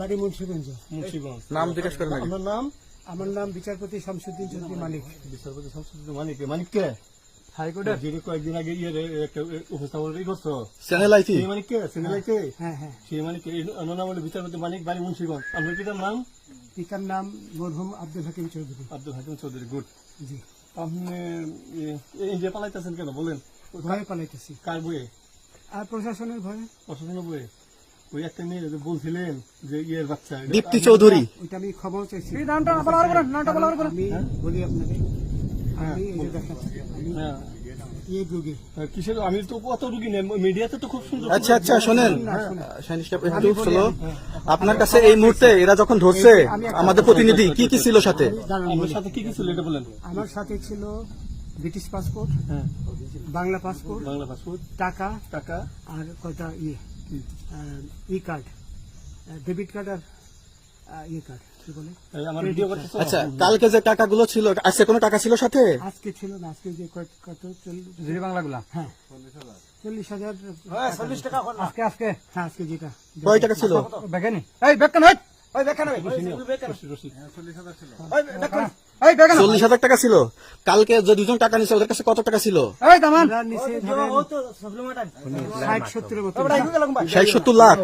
বাড়ি মুন্সিগঞ্জ। মুন্সিগঞ্জ। নাম জিজ্ঞেস করেন আগে। আমার নাম বিচারপতি শামসুদ্দিন চৌধুরী মানিক। বিচারপতি শামসুদ্দিন মানিক। মানিক কে? হাইকোর্টের যিনি কয়েকদিন আগে একটা উপস্থাপন করছো চ্যানেল আইছি। সেই মানিক কে? চ্যানেল আইছে। হ্যাঁ হ্যাঁ। সেই মানিক নাম হলো বিচারপতি মানিক, বাড়ি মুন্সিগঞ্জ। আপনার পিতার নাম? পিতার নাম মরহুম আব্দুল হাকিম চৌধুরী। আব্দুল হাকিম চৌধুরী। গুড। জি। আপনি এই যে পালাইতেছেন কেন বলেন? ভয়ে পালাইতেছি। কার বইয়ে? আর প্রশাসনের ভয়ে। প্রশাসনের বইয়ে? ওই একটা মেয়ে যে বলছিলেন যে ইয়ের বাচ্চা দীপ্তি চৌধুরী, ওইটা আমি খবর চাইছি। আমি বলি আপনাকে, আমি এই যে দেখাচ্ছি, আমি হ্যাঁ। এই রোগী। কিসের? আমি তো কত রুগী নেই, মিডিয়াতে তো খুব সুন্দর। আচ্ছা আচ্ছা শোনেন শাহিন সাহেব, একটু স্লো। আপনার কাছে এই মুহূর্তে এরা যখন ধরছে আমাদের প্রতিনিধি কি কি ছিল সাথে? দাঁড়ান আমার বলি। সাথে কি কি ছিল এটা বলেন। আমার সাথে ছিল ব্রিটিশ পাসপোর্ট, হ্যাঁ, বাংলা পাসপোর্ট, বাংলা পাসপোর্ট, টাকা টাকা, আর কয়টা ই কার্ড, ডেবিট কার্ড আর ই কার্ড, কি বলে? এই আমার ভিডিও করতেছ। আচ্ছা, কালকে যে টাকাগুলো ছিল, আজকে কোনো টাকা ছিল সাথে? আজকে ছিল না, আজকে যে কত জি বাংলাগুলা। হ্যাঁ 40,000 টাকা আজকে আজকে হ্যাঁ, আজকে যেটা কয় টাকা ছিল? বেগানি এই বেকন হই, ওই বেকন হই, 40,000 টাকা ছিল। কালকে যে দুজন টাকা নিছে ওদের কাছে কত টাকা ছিল? এই দামান নিচে ধরেন 60-70 মতো 60-70 লাখ।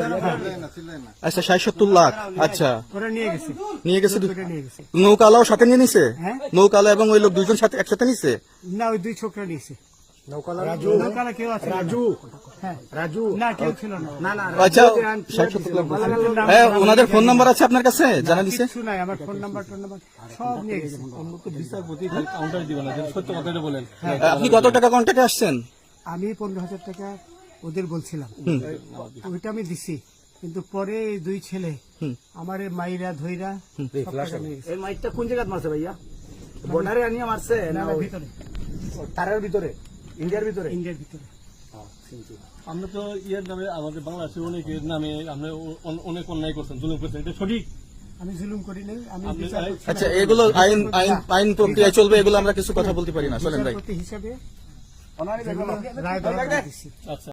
আচ্ছা 60-70 লাখ। আচ্ছা ওরা নিয়ে গেছে, নিয়ে গেছে। ওটা নিয়ে গেছে। নৌকালাও সাথে নিয়ে নিছে? হ্যাঁ। নৌকালা এবং ওই লোক দুজন সাথে একসাথে নিছে? না, ওই দুই ছোকরা নিয়েছে। নৌকালা কেউ আছে? হ্যাঁ রাজু, না কেউ ছিল না। আচ্ছা 60-70 লাখ। হ্যাঁ, ওনাদের ফোন নাম্বার আছে আপনার কাছে? জানা দিছে? কিছু নাই, আমার ফোন নাম্বার সব নিয়ে গেছে। বিচারপতি কাউন্টার দিবেন না, সত্য কথাটা বলেন। আপনি কত টাকা কন্ট্যাক্টে আসছেন? আমি 15,000 টাকা ওদের বলছিলাম, ওইটা আমি দিছি, কিন্তু পরে এই দুই ছেলে আমার মাইরা ধইরা সব টাকা নিয়ে গেছে। এই মাইকটা কোন জায়গায় মারছে ভাইয়া? বর্ডারে আনিয়ে মারছে না না, ভিতরে, তারের ভিতরে, ইন্ডিয়ার ভিতরে? ইন্ডিয়ার ভিতরে। আমরা তো ইয়ের নামে আমাদের বাংলাদেশের অনেকের নামে আমরা অনেক অন্যায় করছেন, জুলুম করছেন, এটা সঠিক? আমি জুলুম করি নাই, আমি আপনি- বিচারপতি আচ্ছা, এগুলো আইন আইন আইন প্রক্রিয়ায় চলবে, এগুলো আমরা কিছু কথা বলতে পারি না। চলেন ভাই। হিসাবে ওনারই যেগুলো রায় দেওয়া দিছি। আচ্ছা।